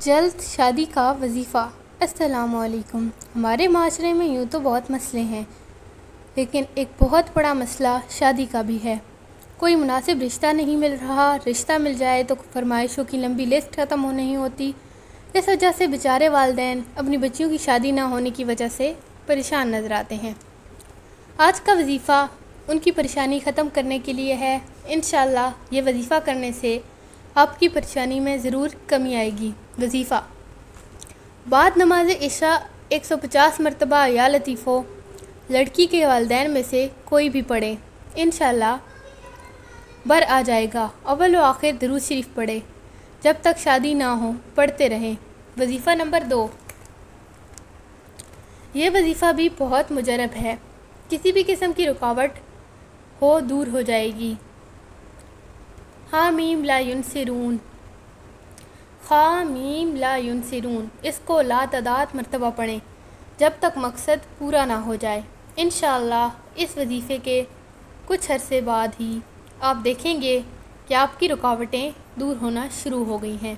जल्द शादी का वजीफ़ा। अस्सलामुअलैकुम। हमारे माशरे में यूँ तो बहुत मसले हैं, लेकिन एक बहुत बड़ा मसला शादी का भी है। कोई मुनासिब रिश्ता नहीं मिल रहा, रिश्ता मिल जाए तो फरमाइशों की लंबी लिस्ट ख़त्म हो नहीं होती। इस वजह से बेचारे वालिदैन अपनी बच्चियों की शादी ना होने की वजह से परेशान नज़र आते हैं। आज का वजीफ़ा उनकी परेशानी ख़त्म करने के लिए है। इंशाअल्लाह ये वजीफ़ा करने से आपकी परेशानी में ज़रूर कमी आएगी। वजीफ़ा: बाद नमाज इशा 150 मरतबा या लतीफ़ो लड़की के वालिदैन में से कोई भी पढ़े, इंशाअल्लाह बर आ जाएगा। अव्वल व आखिर दुरूद शरीफ पढ़े, जब तक शादी ना हो पढ़ते रहें। वजीफ़ा नंबर 2। ये वजीफ़ा भी बहुत मुजरब है, किसी भी किस्म की रुकावट हो दूर हो जाएगी। हामीम ला युनसिरून, हामीम ला युनसिरून, इसको लातदाद मरतबा पढ़ें जब तक मकसद पूरा ना हो जाए। इंशाअल्लाह इस वजीफ़े के कुछ अरसे बाद ही आप देखेंगे कि आपकी रुकावटें दूर होना शुरू हो गई हैं।